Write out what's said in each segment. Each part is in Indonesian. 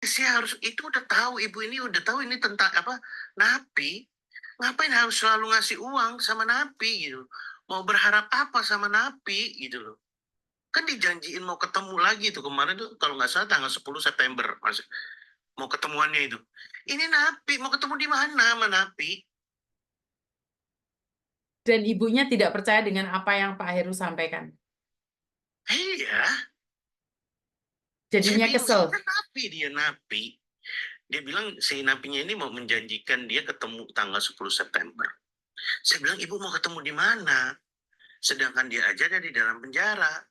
Saya harus itu udah tahu, ibu ini udah tahu ini tentang apa, napi. Ngapain harus selalu ngasih uang sama napi gitu. Mau berharap apa sama napi gitu loh. Kan dijanjiin mau ketemu lagi tuh kemarin tuh kalau nggak salah tanggal 10 September Mas. Mau ketemuannya itu. Ini napi, mau ketemu di mana sama napi? Dan ibunya tidak percaya dengan apa yang Pak Heru sampaikan. Iya, saya Jadinya bingung. kesel. Kan napi dia napi. Dia bilang si napinya ini mau menjanjikan dia ketemu tanggal 10 September. Saya bilang ibu mau ketemu di mana? Sedangkan dia aja ada di dalam penjara.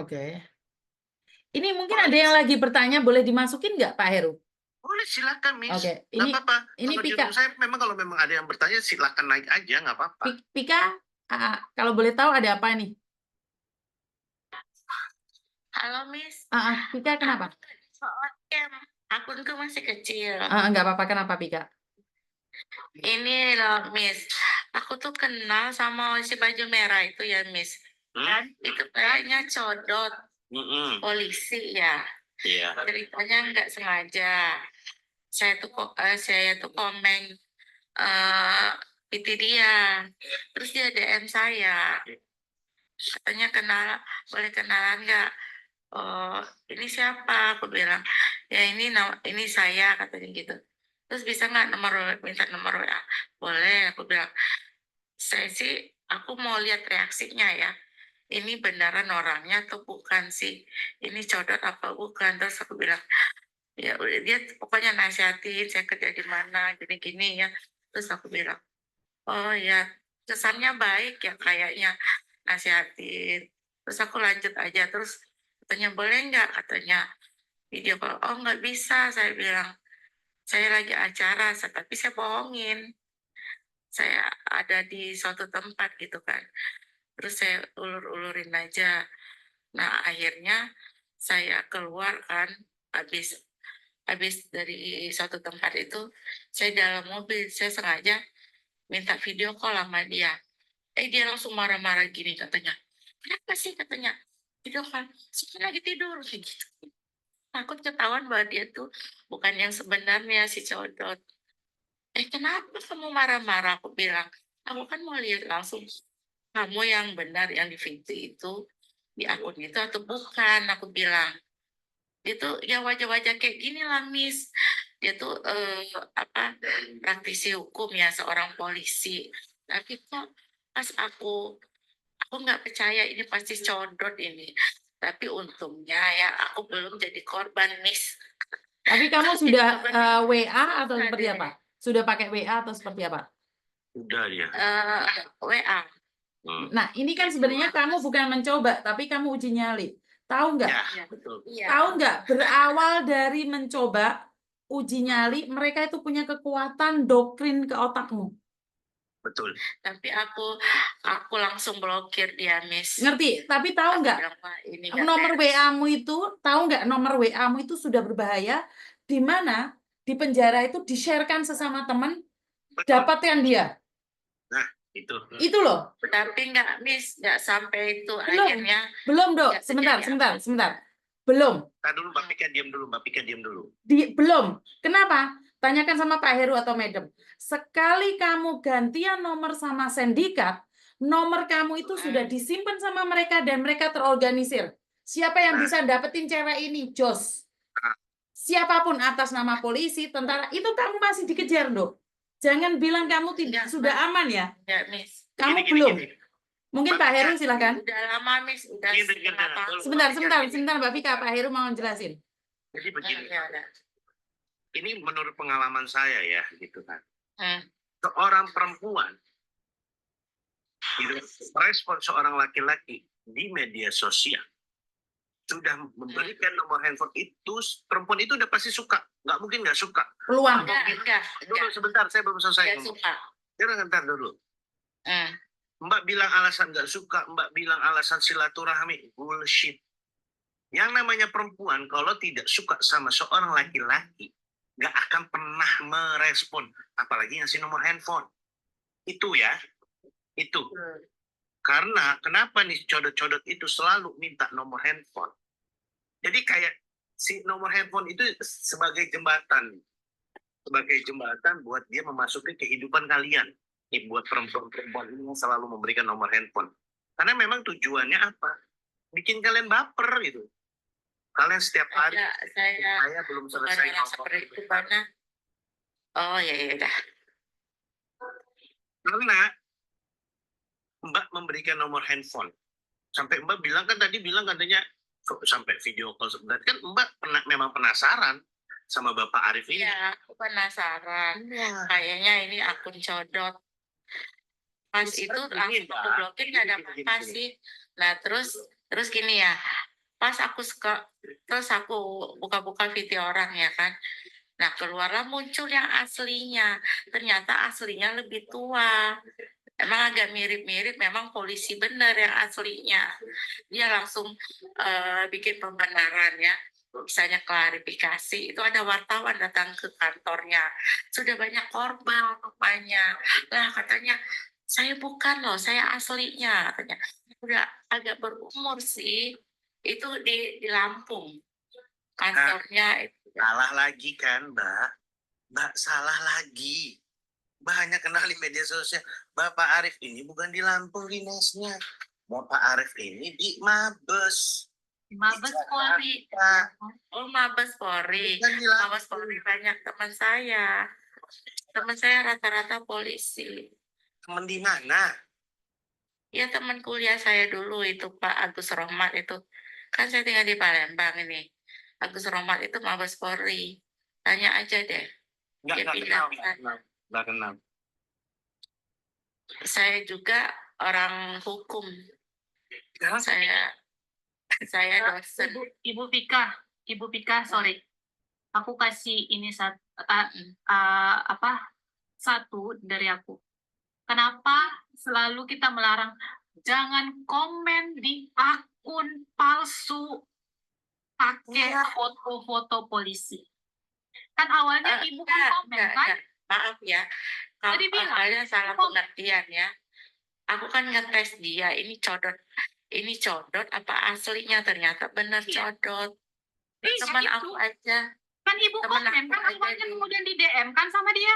Oke. Ini mungkin ada Boleh, yang lagi bertanya, boleh dimasukin nggak Pak Heru? boleh silakan Miss. Oke, Nggak ini apa-apa. Kalau di Pika. room saya memang kalau memang ada yang bertanya silakan naik aja, nggak apa-apa. Pika, kalau boleh tahu ada apa nih? Halo Miss, Pika kenapa? soalnya akunku masih kecil. Nggak apa-apa, kenapa Pika? Ini loh Miss, aku tuh kenal sama si baju merah itu ya Miss. Dan itu kayaknya codot polisi ya. Iya. Ceritanya nggak sengaja. Saya tuh komen itu dia. Terus dia DM saya. Katanya boleh kenalan nggak? Oh, ini siapa? Aku bilang, ya ini saya katanya gitu. Terus bisa nggak minta nomor WA? Boleh, aku bilang. Aku mau lihat reaksinya ya. Ini beneran orangnya atau bukan sih? Ini codot apa bukan? Terus aku bilang, ya udah dia pokoknya nasihatin saya kerja di mana, gini-gini ya. Terus aku bilang, oh ya kesannya baik ya kayaknya nasihatin. Terus aku lanjut aja, terus katanya boleh nggak katanya video call. Oh nggak bisa, saya bilang. Saya lagi acara, tapi saya bohongin. Saya ada di suatu tempat gitu kan. Terus saya ulur-ulurin aja. Nah akhirnya saya keluar kan, habis habis dari suatu tempat itu, saya dalam mobil, saya sengaja minta video call sama dia. Dia langsung marah-marah gini katanya. Kenapa sih katanya? Video call, saya lagi tidur kayak gitu. Takut ketahuan bahwa dia tuh bukan yang sebenarnya si codot. Kenapa kamu marah-marah? Aku bilang, aku kan mau lihat langsung kamu yang benar yang di video itu, di akun itu atau bukan? Aku bilang, dia tuh ya wajah-wajah kayak gini lah, Miss. Dia tuh praktisi hukum ya, seorang polisi. Tapi kok pas aku nggak percaya ini pasti codot ini. Tapi untungnya ya aku belum jadi korban, Miss. Tapi kamu Jadi sudah korban WA atau susah seperti deh. apa? Sudah pakai WA atau seperti apa? Udah ya. WA. Nah, ini kan sebenarnya kamu bukan mencoba, tapi kamu uji nyali. Tahu nggak? Ya, betul. Tahu nggak? Berawal dari mencoba uji nyali, mereka itu punya kekuatan doktrin ke otakmu. Betul. Tapi aku langsung blokir dia, Miss. Ngerti? Tapi tahu nggak? Nomor WA-mu itu, tahu nggak nomor WA-mu itu sudah berbahaya, di mana di penjara itu di-share-kan sesama teman, dapatkan dia. Nah, itu. Itu loh. Tapi nggak, Miss, nggak sampai itu Belum. akhirnya. Belum, Dok. Sebentar. Belum. Dulu, Mbak Pika diam dulu, Mbak Pika diam dulu. Belum. Kenapa? Tanyakan sama Pak Heru atau Madam. Sekali kamu gantian nomor sama sindikat, nomor kamu itu sudah disimpan sama mereka dan mereka terorganisir. Siapa yang bisa dapetin cewek ini? Jos. Siapapun atas nama polisi, tentara, itu kamu masih dikejar, Dok. Jangan bilang kamu tidak sudah aman ya. Ya, Miss. Kamu belum. Mungkin Pak Heru silakan. Udah lama, Miss. Udah sebentar, Mbak Pika. Pak Heru mau jelasin. Jadi begini. Ini menurut pengalaman saya ya, gitu kan. Seorang perempuan respon seorang laki-laki di media sosial sudah memberikan nomor handphone itu, perempuan itu udah pasti suka, nggak mungkin nggak suka. Peluang. Dulu sebentar, saya belum selesai. Jangan ntar dulu. Mbak bilang alasan nggak suka, Mbak bilang alasan silaturahmi, bullshit. Yang namanya perempuan kalau tidak suka sama seorang laki-laki, nggak akan pernah merespon, apalagi ngasih nomor handphone. Itu ya, itu. Karena kenapa nih codot-codot itu selalu minta nomor handphone? Jadi kayak si nomor handphone itu sebagai jembatan buat dia memasuki kehidupan kalian. Buat perempuan-perempuan ini yang selalu memberikan nomor handphone. Karena memang tujuannya apa? Bikin kalian baper gitu. Kalian setiap hari, saya belum selesai orang seperti itu karena oh ya udah. Karena Mbak memberikan nomor handphone. Sampai Mbak bilang katanya sampai video call sebenarnya kan Mbak memang penasaran sama Bapak Arif ini. Iya, aku penasaran. Kayaknya ini akun codot. Pas itu aku blokir nggak ada apa sih. Nah terus gini ya. Pas terus aku buka-buka video orang ya kan. Nah keluarlah muncul yang aslinya. Ternyata aslinya lebih tua. Emang agak mirip-mirip, memang polisi benar yang aslinya. Dia langsung bikin pembenaran ya. Misalnya klarifikasi, itu ada wartawan datang ke kantornya. Sudah banyak korban rupanya. Lah katanya, saya bukan loh, saya aslinya. Katanya, udah agak berumur sih. Itu di Lampung. Kantornya itu. Salah lagi kan, Mbak? Mbak salah lagi. Banyak kenal di media sosial. Bapak Arif ini bukan di Lampung dinasnya. Bapak Arif ini di Mabes. Mabes Polri. Oh, Mabes Polri. Mabes Polri banyak teman saya. Teman saya rata-rata polisi. Teman di mana? Ya teman kuliah saya dulu itu Pak Agus Rohmat itu. Kan saya tinggal di Palembang ini. Agus Rohmat itu Mabes Polri. Tanya aja deh. Nggak kenal. Saya juga orang hukum. Saya dosen. Ibu Pika, sorry. Aku kasih ini satu dari aku. Kenapa selalu kita melarang jangan komen di akun palsu pakai foto-foto polisi? Kan awalnya ibu kan komen kan? Maaf ya, kalau kalian salah pengertian ya. Aku kan ngetes dia, ini codot apa aslinya, ternyata benar codot. Teman aku aja. Kan ibu komen kan awalnya kemudian di DM kan sama dia.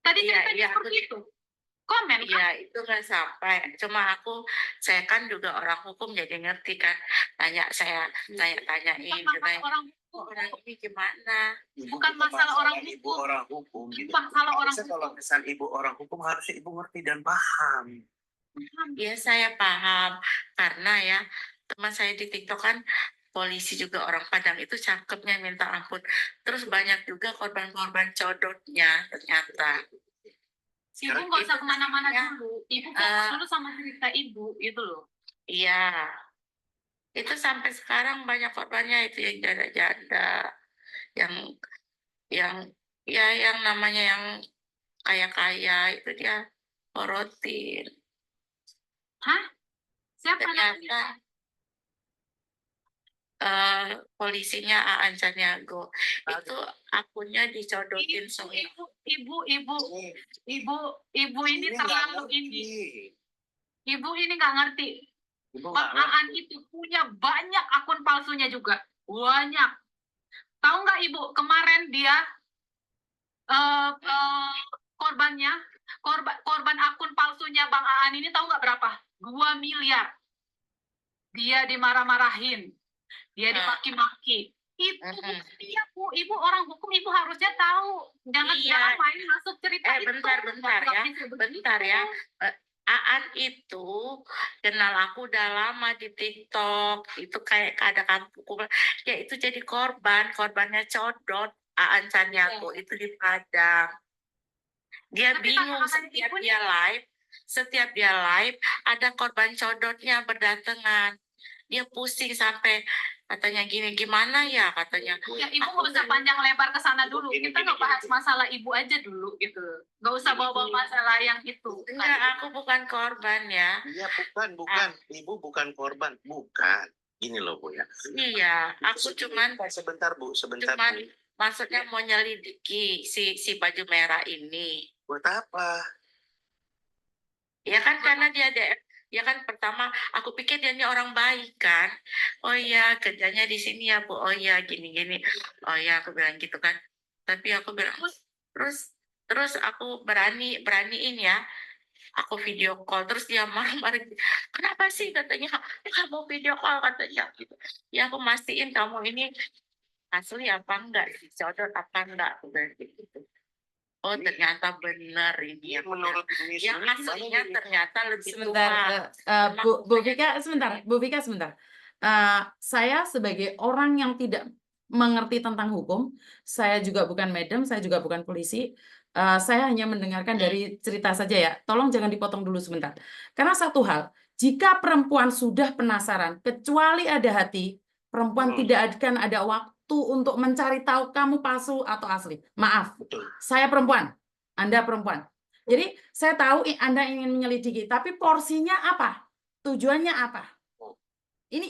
Tadi ceritanya seperti itu. Komen kan? Iya, itu nggak sampai. Cuma saya kan juga orang hukum jadi ngerti kan. Saya tanya-tanyain. Orang ini gimana? Bukan masalah orang hukum. Ibu orang hukum. Gitu. Masalah orang hukum. Kalau kesan ibu orang hukum harusnya ibu ngerti dan paham. Ya saya paham. Karena ya teman saya di TikTok kan polisi juga orang Padang itu cakepnya minta ampun. Terus banyak juga korban-korban codotnya ternyata. Ibu nggak usah kemana-mana dulu. Ibu fokus dulu sama cerita ibu itu loh. Iya. Itu sampai sekarang banyak korbannya itu yang janda-janda, yang namanya yang kaya-kaya itu dia porotin. Hah? Siapa ternyata polisinya Aan Caniago itu akunnya dicodotin semua. Ibu ini terlalu ini. Ibu ini nggak ngerti. Bang Aan itu punya banyak akun palsunya juga. Banyak. Tahu nggak Ibu, kemarin dia korban akun palsunya Bang Aan ini tahu nggak berapa? 2 miliar. Dia dimarah-marahin. Dia dimaki-maki. Itu dia, Bu. Ibu orang hukum, Ibu harusnya tahu. Jangan main masuk cerita itu. Bentar ya. Aan itu kenal aku udah lama di TikTok. Itu kayak ada kampung. Ya itu jadi korbannya codot. Aan Caniago itu di Padang. Dia bingung setiap dia live ada korban codotnya berdatangan. Dia pusing sampai katanya gini, gimana ya katanya. Ya, ibu nggak usah panjang lebar ke sana dulu. Kita nggak bahas masalah ibu aja dulu gitu. Nggak usah bawa-bawa masalah yang itu. Enggak, aku bukan korban ya. Iya, bukan. Ibu bukan korban, bukan. Gini loh, Bu ya. Iya, aku cuman sebentar, Bu. Maksudnya mau nyelidiki si baju merah ini. Buat apa? Ya kan karena dia Ya kan pertama aku pikir dia ini orang baik kan. Oh iya kerjanya di sini ya Bu. Oh iya gini-gini. Oh iya aku bilang gitu kan. Tapi aku bilang terus aku beraniin ya. Aku video call terus dia marah-marah. Kenapa sih katanya kamu video call katanya gitu. Ya aku mastiin kamu ini asli apa enggak sih, codot apa enggak aku bilang gitu. Oh ternyata benar ini yang menurut yang aslinya ternyata lebih Sebentar, tua. Bu Vika, sebentar, Bu Vika, sebentar. Saya sebagai orang yang tidak mengerti tentang hukum, saya juga bukan medem, saya juga bukan polisi. Saya hanya mendengarkan dari cerita saja ya. Tolong jangan dipotong dulu sebentar. Karena satu hal, jika perempuan sudah penasaran, kecuali ada hati, perempuan tidak akan ada waktu untuk mencari tahu kamu palsu atau asli. Maaf, Betul. saya perempuan, Anda perempuan. Jadi saya tahu Anda ingin menyelidiki, tapi porsinya apa? Tujuannya apa? Ini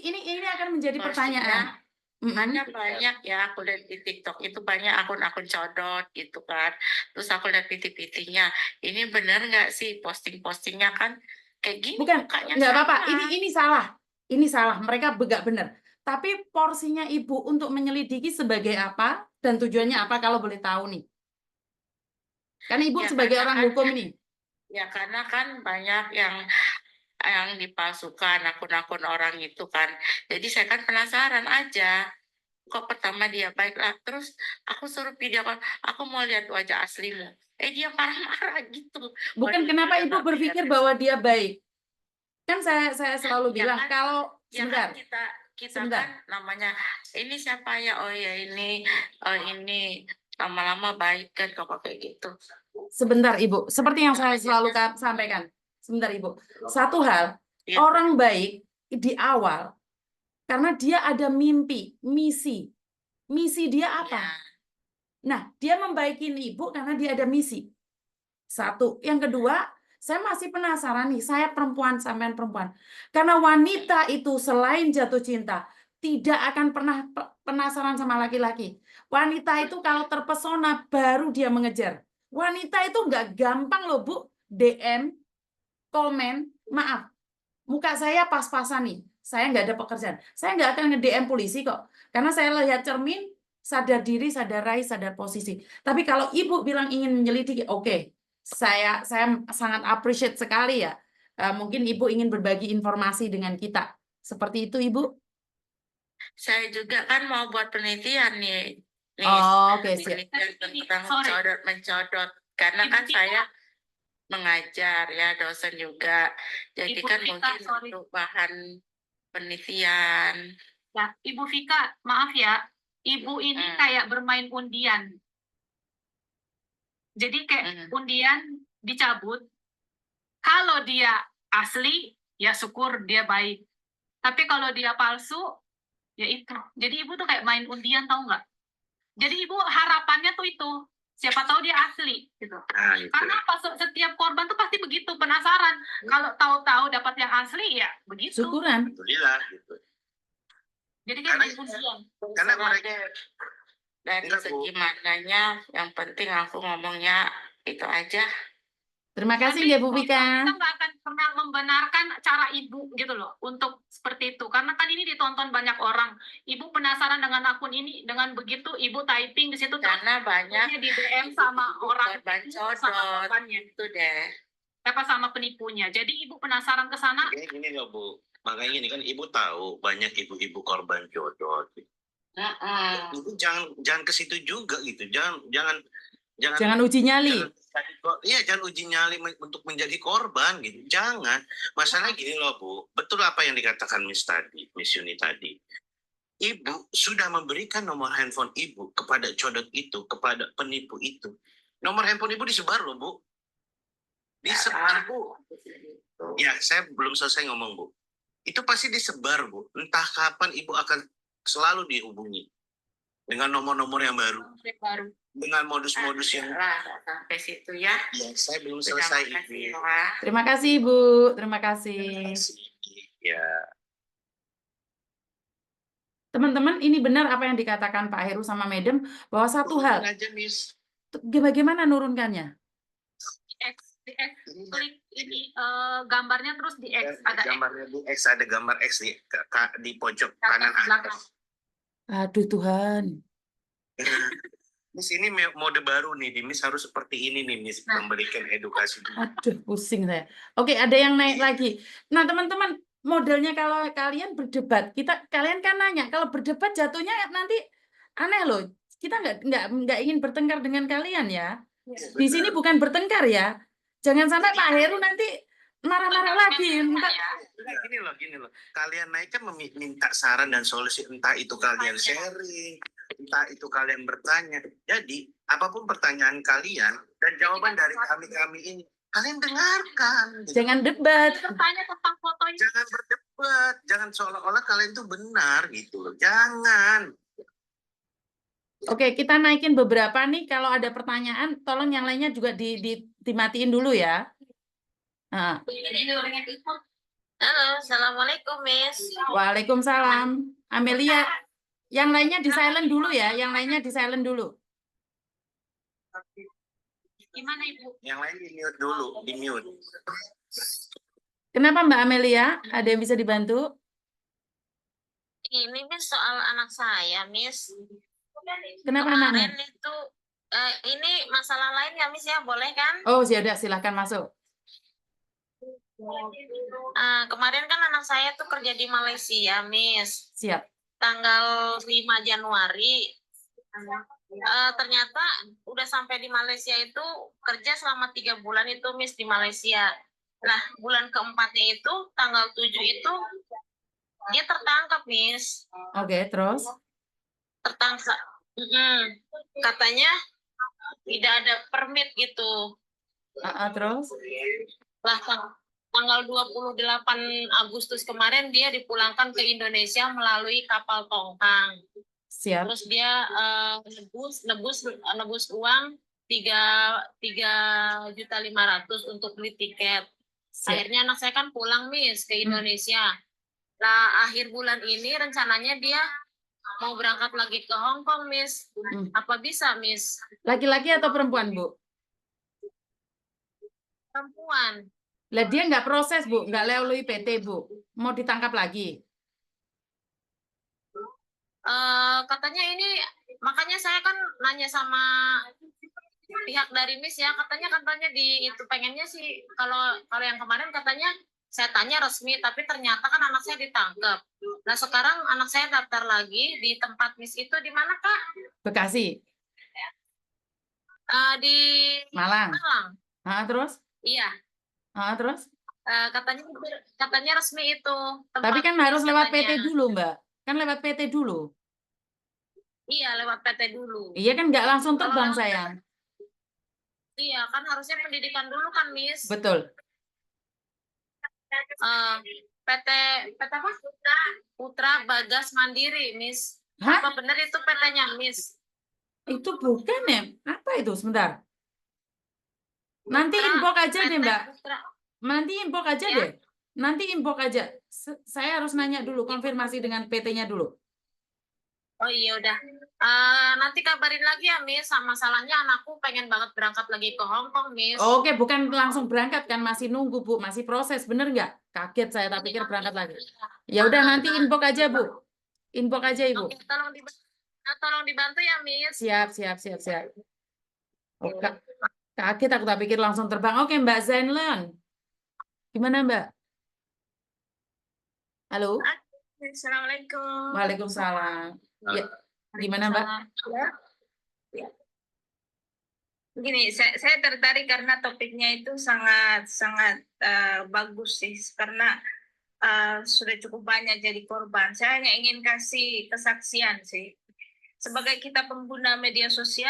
akan menjadi pertanyaan. Banyak ya aku lihat di TikTok itu banyak akun-akun codot gitu kan. Terus aku lihat PT-PT-nya. Ini benar nggak sih posting-postingnya kan kayak gini? Bukan, Mukanya nggak apa-apa. sama. Ini salah. Ini salah. Mereka begak benar. Tapi porsinya Ibu untuk menyelidiki sebagai apa dan tujuannya apa kalau boleh tahu nih? Kan Ibu Ya, sebagai karena orang kan- hukum ini. Ya karena kan banyak yang dipalsukan akun-akun orang itu kan. Jadi saya kan penasaran aja. Kok pertama dia baiklah, terus aku suruh video call, aku mau lihat wajah aslimu. Dia marah-marah gitu. Bukan Waduh, kenapa dia Ibu nggak berpikir beres. bahwa dia baik. Kan saya selalu Ya bilang kan? kalau Ya sebentar. kan kita Sebentar. kan namanya ini siapa ya? Oh ya ini lama-lama baik kan kok kayak gitu. Sebentar Ibu, seperti yang saya selalu sampaikan. Sebentar Ibu. Satu hal, Ya, orang baik di awal karena dia ada mimpi, misi. Misi dia apa? ya. Nah, dia membaikin Ibu karena dia ada misi. Satu. Yang kedua, saya masih penasaran nih, saya perempuan, sampean perempuan. Karena wanita itu selain jatuh cinta, tidak akan pernah penasaran sama laki-laki. Wanita itu kalau terpesona baru dia mengejar. Wanita itu nggak gampang loh Bu, DM, komen, maaf, muka saya pas-pasan nih, saya nggak ada pekerjaan. Saya nggak akan nge-DM polisi kok, karena saya lihat cermin, sadar diri, sadar raih, sadar posisi. Tapi kalau Ibu bilang ingin menyelidiki, oke, saya sangat appreciate sekali ya. Mungkin Ibu ingin berbagi informasi dengan kita. Seperti itu Ibu? Saya juga kan mau buat penelitian nih. Oh, oke, siap. Penelitian tentang mencodot. Karena kan saya mengajar ya, dosen juga. Jadi Ibu kan Vika, mungkin sorry. untuk bahan penelitian. Ya, Ibu Vika, maaf ya, Ibu ini kayak bermain undian. Jadi kayak undian dicabut. Kalau dia asli, ya syukur dia baik. Tapi kalau dia palsu, ya itu. Jadi Ibu tuh kayak main undian, tahu nggak? Jadi Ibu harapannya tuh itu. Siapa tahu dia asli gitu. Nah, itu. Karena setiap korban tuh pasti begitu, penasaran. Kalau tahu-tahu dapat yang asli, ya begitu. Syukuran. Alhamdulillah gitu. Jadi kan main undian. Karena mereka dari segi maknanya, yang penting aku ngomongnya itu aja. Terima kasih ya Bu Vika. Kita nggak akan pernah membenarkan cara Ibu gitu loh untuk seperti itu. Karena kan ini ditonton banyak orang. Ibu penasaran dengan akun ini, dengan begitu Ibu typing di situ. Karena banyak di DM sama orang codot itu deh. Apa sama penipunya. Jadi Ibu penasaran ke sana. Gini loh Bu, makanya ini kan Ibu tahu banyak ibu-ibu korban codot. Ibu jangan ke situ juga gitu. Jangan uji nyali. Jangan uji nyali untuk menjadi korban gitu. Jangan. Masalah gini loh Bu, betul apa yang dikatakan Miss Yuni tadi. Ibu sudah memberikan nomor handphone Ibu kepada codot itu, kepada penipu itu. Nomor handphone Ibu disebar loh Bu. Disebar Bu. Ya, saya belum selesai ngomong Bu. Itu pasti disebar Bu. Entah kapan Ibu akan selalu dihubungi dengan nomor-nomor yang baru. Dengan modus-modus yang sampai situ ya. Ya, saya belum selesai. Terima kasih Ibu, terima kasih. Ya. Teman-teman, ini benar apa yang dikatakan Pak Heru sama Medem, bahwa satu hal. Bagaimana nurunkannya? Klik ini gambarnya terus di X ada X gambarnya di X, ada gambar X di pojok kanan belakang. atas. Aduh Tuhan. Miss, ini mode baru nih, di Miss harus seperti ini nih, Miss, memberikan edukasi. Aduh, pusing saya. Oke, ada yang naik lagi. Nah, teman-teman, modelnya kalau kalian berdebat, kalian kan nanya, kalau berdebat jatuhnya nanti aneh loh. Kita nggak ingin bertengkar dengan kalian ya. Di sini bukan bertengkar ya. Jangan sampai Pak Heru nanti marah-marah lagi. Gini loh. Kalian naik kan minta saran dan solusi, entah itu kalian sharing, entah itu kalian bertanya. Jadi, apapun pertanyaan kalian dan jawaban dari kami ini, kalian dengarkan. Gitu. Jangan debat. Bertanya tentang fotonya. Jangan berdebat, jangan seolah-olah kalian itu benar gitu loh. Jangan. Oke, kita naikin beberapa nih. Kalau ada pertanyaan, tolong yang lainnya juga dimatiin dulu ya. Nah. Halo, assalamualaikum Miss. Waalaikumsalam. Amelia, yang lainnya di silent dulu ya. Yang lainnya di silent dulu. Gimana Ibu? Yang lain di mute dulu, di mute. Kenapa Mbak Amelia? Ada yang bisa dibantu? Ini Miss soal anak saya, Miss. Kenapa Kemarin anaknya? itu ini masalah lain ya Miss ya, boleh kan? Oh, sudah silahkan masuk. Kemarin kan anak saya tuh kerja di Malaysia, Miss. Siap. Tanggal 5 Januari. Ternyata udah sampai di Malaysia itu kerja selama 3 bulan itu Miss di Malaysia. Nah, bulan keempatnya itu tanggal 7 itu dia tertangkap, Miss. Oke, terus? Tertangkap. Katanya tidak ada permit gitu. Terus? Lah, tanggal 28 Agustus kemarin dia dipulangkan ke Indonesia melalui kapal tongkang. Siap. Terus dia nebus uang 3.500.000 untuk beli tiket. Siap. Akhirnya anak saya kan pulang Miss ke Indonesia. Nah, akhir bulan ini rencananya dia mau berangkat lagi ke Hong Kong, Miss. Apa bisa, Miss? Laki-laki atau perempuan, Bu? Perempuan. Lah dia nggak proses, Bu, nggak melalui PT, Bu. Mau ditangkap lagi. Katanya ini, makanya saya kan nanya sama pihak dari Miss ya, katanya itu pengennya sih kalau yang kemarin katanya saya tanya resmi, tapi ternyata kan anak saya ditangkap. Nah sekarang anak saya daftar lagi di tempat Miss itu di mana Kak? Bekasi. Di Malang. Terus? Iya. Terus? Katanya resmi itu. Tapi kan harus lewat PT dulu, Mbak. Kan lewat PT dulu. Iya, lewat PT dulu. Iya kan nggak langsung terbang, sayang. Iya, kan harusnya pendidikan dulu kan, Miss. Betul. PT apa? Putra Bagas Mandiri, Miss. Hah? Apa benar itu PT-nya, Miss? Itu bukan ya? Apa itu? Sebentar. Nanti inbox aja deh, Mbak. Nanti inbox aja deh. Nanti inbox aja. Saya harus nanya dulu, konfirmasi dengan PT-nya dulu. Oh iya udah. Nanti kabarin lagi ya, Miss. Masalahnya anakku pengen banget berangkat lagi ke Hong Kong, Miss. Oke, bukan langsung berangkat kan, masih nunggu, Bu, masih proses, bener nggak? Kaget saya, tak pikir berangkat lagi. Ya udah, nanti inbox aja, Bu. Inbox aja, Ibu. Oke, tolong dibantu ya, Miss. Siap. Oh, kaget aku, tak pikir langsung terbang. Oke, Mbak Zainlan. Gimana, Mbak? Halo? Assalamualaikum. Waalaikumsalam. Ya, gimana, Mbak? Ya. Gini, saya tertarik karena topiknya itu sangat bagus sih, karena sudah cukup banyak jadi korban. Saya hanya ingin kasih kesaksian sih. Sebagai kita pengguna media sosial,